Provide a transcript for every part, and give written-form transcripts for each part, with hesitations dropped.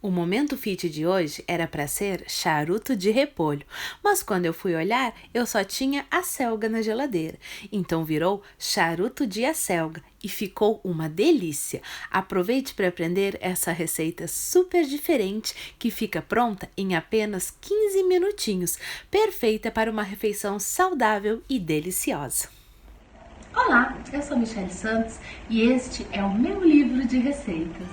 O momento fit de hoje era para ser charuto de repolho, mas quando eu fui olhar, eu só tinha acelga na geladeira. Então virou charuto de acelga e ficou uma delícia. Aproveite para aprender essa receita super diferente que fica pronta em apenas 15 minutinhos, perfeita para uma refeição saudável e deliciosa. Olá, eu sou Michele Santos e este é o meu livro de receitas.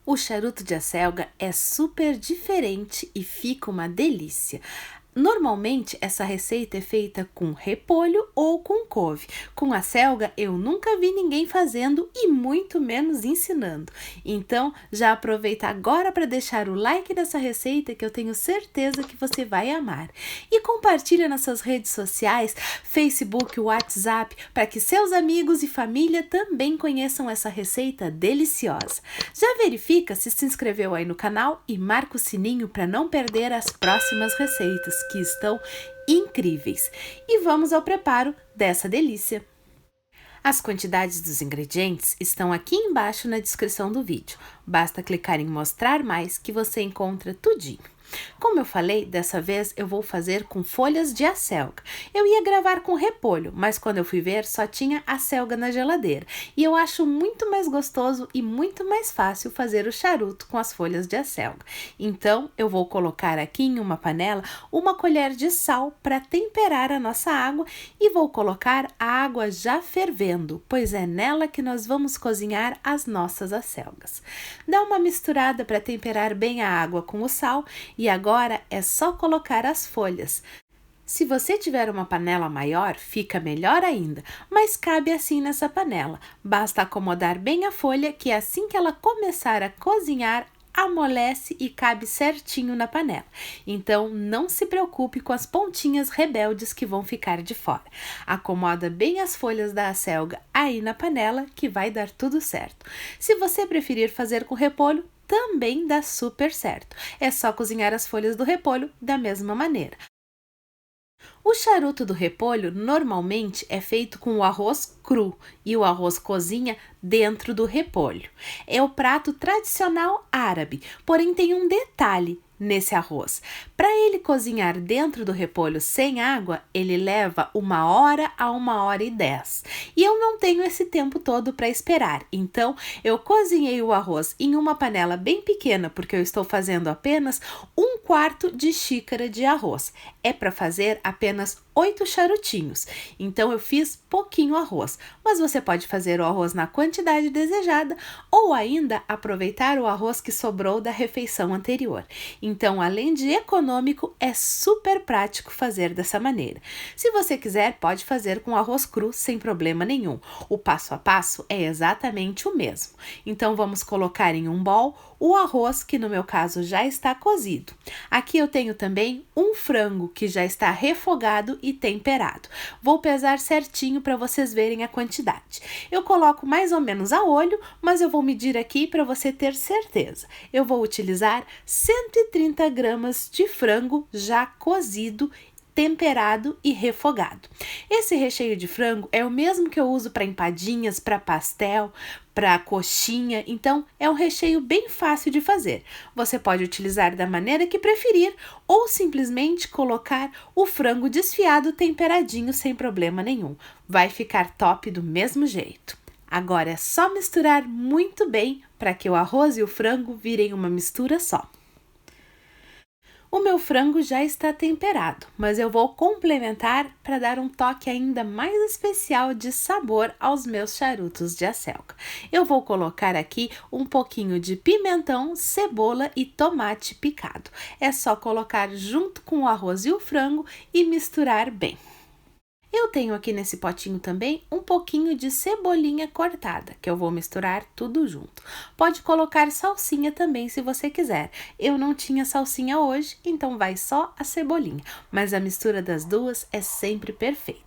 O charuto de acelga é super diferente e fica uma delícia. Normalmente essa receita é feita com repolho ou com couve. Com acelga eu nunca vi ninguém fazendo e muito menos ensinando. Então já aproveita agora para deixar o like nessa receita que eu tenho certeza que você vai amar. E compartilha nas suas redes sociais, Facebook, WhatsApp, para que seus amigos e família também conheçam essa receita deliciosa. Já verifica se inscreveu aí no canal e marca o sininho para não perder as próximas receitas que estão incríveis. E vamos ao preparo dessa delícia. As quantidades dos ingredientes estão aqui embaixo na descrição do vídeo. Basta clicar em mostrar mais que você encontra tudinho. Como eu falei, dessa vez eu vou fazer com folhas de acelga. Eu ia gravar com repolho, mas quando eu fui ver só tinha acelga na geladeira. E eu acho muito mais gostoso e muito mais fácil fazer o charuto com as folhas de acelga. Então eu vou colocar aqui em uma panela uma colher de sal para temperar a nossa água e vou colocar a água já fervendo, pois é nela que nós vamos cozinhar as nossas acelgas. Dá uma misturada para temperar bem a água com o sal. E agora é só colocar as folhas. Se você tiver uma panela maior, fica melhor ainda, mas cabe assim nessa panela. Basta acomodar bem a folha que assim que ela começar a cozinhar, amolece e cabe certinho na panela. Então não se preocupe com as pontinhas rebeldes que vão ficar de fora. Acomoda bem as folhas da acelga aí na panela que vai dar tudo certo. Se você preferir fazer com repolho, também dá super certo. É só cozinhar as folhas do repolho da mesma maneira. O charuto do repolho normalmente é feito com o arroz cru e o arroz cozinha dentro do repolho. É o prato tradicional árabe, porém tem um detalhe nesse arroz. Para ele cozinhar dentro do repolho sem água, ele leva 1 hora a 1 hora e 10. E eu não tenho esse tempo todo para esperar, então eu cozinhei o arroz em uma panela bem pequena, porque eu estou fazendo apenas 1/4 de xícara de arroz. É para fazer apenas 8 charutinhos, então eu fiz pouquinho arroz, mas você pode fazer o arroz na quantidade desejada ou ainda aproveitar o arroz que sobrou da refeição anterior. Então, além de econômico, é super prático fazer dessa maneira. Se você quiser, pode fazer com arroz cru sem problema nenhum. O passo a passo é exatamente o mesmo. Então, vamos colocar em um bowl o arroz, que no meu caso já está cozido. Aqui eu tenho também um frango que já está refogado e temperado. Vou pesar certinho para vocês verem a quantidade. Eu coloco mais ou menos a olho, mas eu vou medir aqui para você ter certeza. Eu vou utilizar 130 gramas de frango já cozido, temperado e refogado. Esse recheio de frango é o mesmo que eu uso para empadinhas, para pastel, para coxinha, então é um recheio bem fácil de fazer. Você pode utilizar da maneira que preferir ou simplesmente colocar o frango desfiado temperadinho sem problema nenhum. Vai ficar top do mesmo jeito. Agora é só misturar muito bem para que o arroz e o frango virem uma mistura só. O meu frango já está temperado, mas eu vou complementar para dar um toque ainda mais especial de sabor aos meus charutos de acelga. Eu vou colocar aqui um pouquinho de pimentão, cebola e tomate picado. É só colocar junto com o arroz e o frango e misturar bem. Eu tenho aqui nesse potinho também um pouquinho de cebolinha cortada, que eu vou misturar tudo junto. Pode colocar salsinha também se você quiser. Eu não tinha salsinha hoje, então vai só a cebolinha, mas a mistura das duas é sempre perfeita.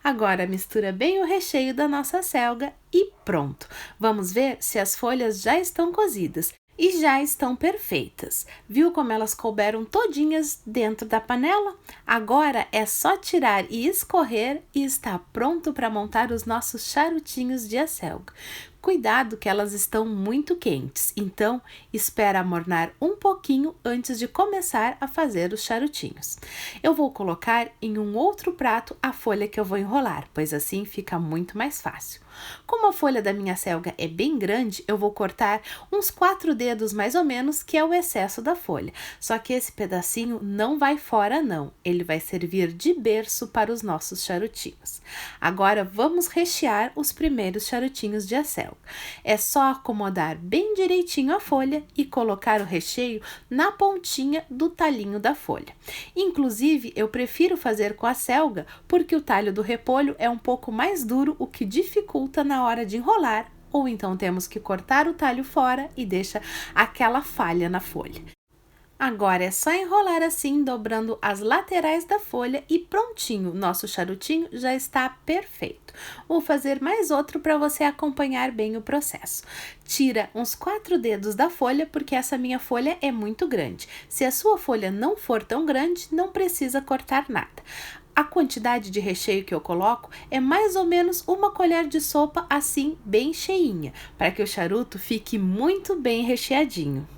Agora mistura bem o recheio da nossa acelga e pronto. Vamos ver se as folhas já estão cozidas. E já estão perfeitas. Viu como elas couberam todinhas dentro da panela? Agora é só tirar e escorrer e está pronto para montar os nossos charutinhos de acelga. Cuidado que elas estão muito quentes, então espera amornar um pouquinho antes de começar a fazer os charutinhos. Eu vou colocar em um outro prato a folha que eu vou enrolar, pois assim fica muito mais fácil. Como a folha da minha acelga é bem grande, eu vou cortar uns 4 dedos mais ou menos, que é o excesso da folha. Só que esse pedacinho não vai fora não, ele vai servir de berço para os nossos charutinhos. Agora vamos rechear os primeiros charutinhos de acelga. É só acomodar bem direitinho a folha e colocar o recheio na pontinha do talinho da folha. Inclusive, eu prefiro fazer com a acelga porque o talho do repolho é um pouco mais duro, o que dificulta na hora de enrolar, ou então temos que cortar o talho fora e deixa aquela falha na folha. Agora é só enrolar assim, dobrando as laterais da folha e prontinho, nosso charutinho já está perfeito. Vou fazer mais outro para você acompanhar bem o processo. Tira uns 4 dedos da folha, porque essa minha folha é muito grande. Se a sua folha não for tão grande, não precisa cortar nada. A quantidade de recheio que eu coloco é mais ou menos uma colher de sopa, assim, bem cheinha, para que o charuto fique muito bem recheadinho.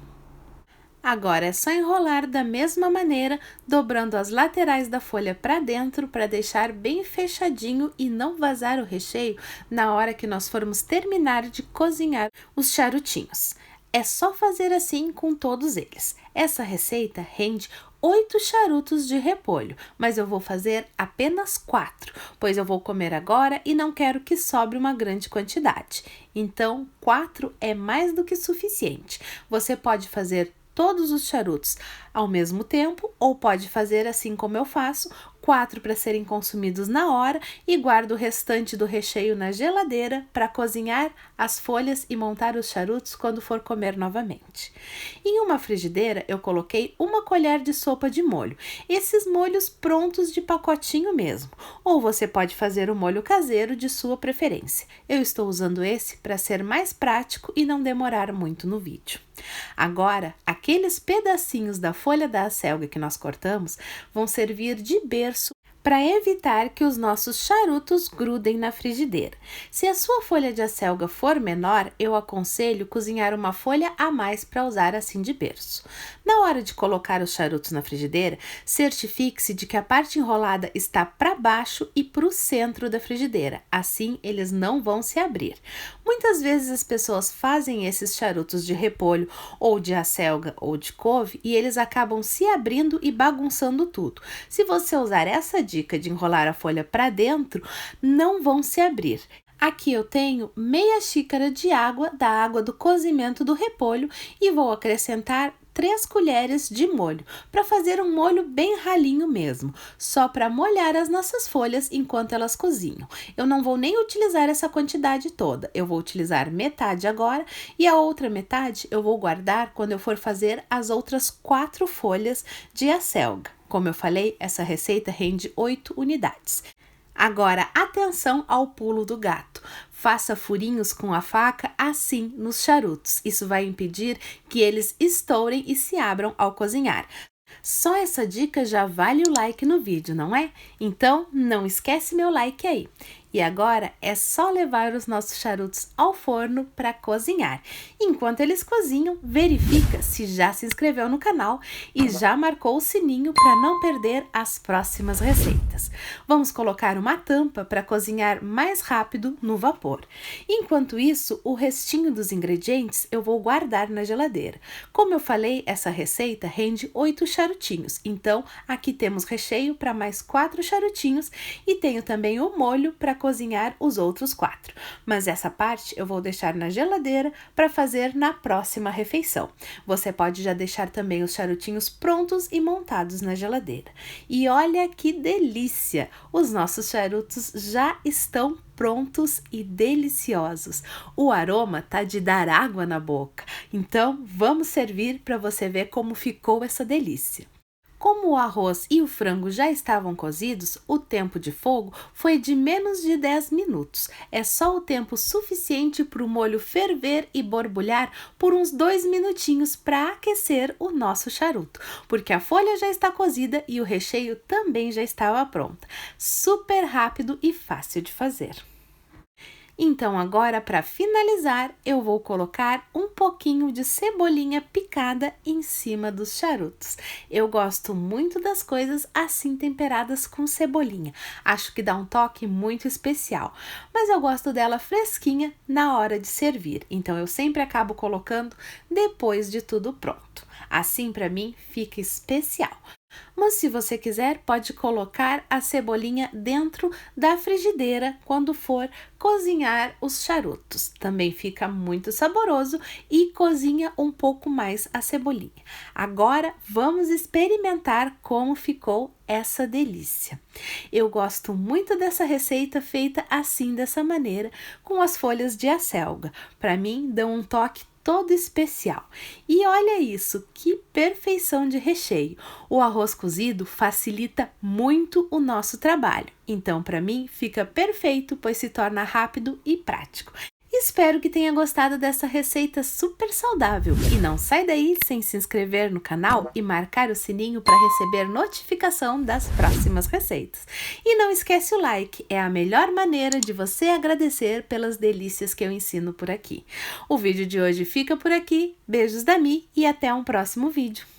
Agora é só enrolar da mesma maneira, dobrando as laterais da folha para dentro para deixar bem fechadinho e não vazar o recheio na hora que nós formos terminar de cozinhar os charutinhos. É só fazer assim com todos eles. Essa receita rende 8 charutos de repolho, mas eu vou fazer apenas 4, pois eu vou comer agora e não quero que sobre uma grande quantidade. Então, 4 é mais do que suficiente. Você pode fazer todos os charutos ao mesmo tempo, ou pode fazer assim como eu faço, 4 para serem consumidos na hora e guardo o restante do recheio na geladeira para cozinhar as folhas e montar os charutos quando for comer novamente. Em uma frigideira eu coloquei uma colher de sopa de molho, esses molhos prontos de pacotinho mesmo, ou você pode fazer o molho caseiro de sua preferência. Eu estou usando esse para ser mais prático e não demorar muito no vídeo. Agora, aqueles pedacinhos da folha da acelga que nós cortamos vão servir de berço para evitar que os nossos charutos grudem na frigideira. Se a sua folha de acelga for menor, eu aconselho cozinhar uma folha a mais para usar assim de berço. Na hora de colocar os charutos na frigideira, certifique-se de que a parte enrolada está para baixo e para o centro da frigideira, assim eles não vão se abrir. Muitas vezes as pessoas fazem esses charutos de repolho ou de acelga ou de couve e eles acabam se abrindo e bagunçando tudo. Se você usar essa dica de enrolar a folha para dentro, não vão se abrir. Aqui eu tenho meia xícara de água, da água do cozimento do repolho, e vou acrescentar 3 colheres de molho, para fazer um molho bem ralinho mesmo, só para molhar as nossas folhas enquanto elas cozinham. Eu não vou nem utilizar essa quantidade toda, eu vou utilizar metade agora e a outra metade eu vou guardar quando eu for fazer as outras 4 folhas de acelga. Como eu falei, essa receita rende 8 unidades. Agora, atenção ao pulo do gato. Faça furinhos com a faca assim nos charutos. Isso vai impedir que eles estourem e se abram ao cozinhar. Só essa dica já vale o like no vídeo, não é? Então, não esquece meu like aí. E agora é só levar os nossos charutos ao forno para cozinhar. Enquanto eles cozinham, verifica se já se inscreveu no canal e já marcou o sininho para não perder as próximas receitas. Vamos colocar uma tampa para cozinhar mais rápido no vapor. Enquanto isso, o restinho dos ingredientes eu vou guardar na geladeira. Como eu falei, essa receita rende 8 charutinhos. Então, aqui temos recheio para mais 4 charutinhos e tenho também o molho para cozinhar os outros 4, mas essa parte eu vou deixar na geladeira para fazer na próxima refeição. Você pode já deixar também os charutinhos prontos e montados na geladeira. E olha que delícia! Os nossos charutos já estão prontos e deliciosos. O aroma tá de dar água na boca. Então, vamos servir para você ver como ficou essa delícia. Como o arroz e o frango já estavam cozidos, o tempo de fogo foi de menos de 10 minutos. É só o tempo suficiente para o molho ferver e borbulhar por uns 2 minutinhos para aquecer o nosso charuto, porque a folha já está cozida e o recheio também já estava pronto. Super rápido e fácil de fazer. Então agora, para finalizar, eu vou colocar um pouquinho de cebolinha picada em cima dos charutos. Eu gosto muito das coisas assim temperadas com cebolinha. Acho que dá um toque muito especial, mas eu gosto dela fresquinha na hora de servir. Então eu sempre acabo colocando depois de tudo pronto. Assim, para mim, fica especial. Mas se você quiser, pode colocar a cebolinha dentro da frigideira quando for cozinhar os charutos. Também fica muito saboroso e cozinha um pouco mais a cebolinha. Agora vamos experimentar como ficou essa delícia. Eu gosto muito dessa receita feita assim, dessa maneira, com as folhas de acelga. Para mim, dão um toque todo especial. E olha isso, que perfeição de recheio! O arroz cozido facilita muito o nosso trabalho. Então, para mim, fica perfeito, pois se torna rápido e prático. Espero que tenha gostado dessa receita super saudável. E não sai daí sem se inscrever no canal e marcar o sininho para receber notificação das próximas receitas. E não esquece o like, é a melhor maneira de você agradecer pelas delícias que eu ensino por aqui. O vídeo de hoje fica por aqui. Beijos da Mi e até um próximo vídeo.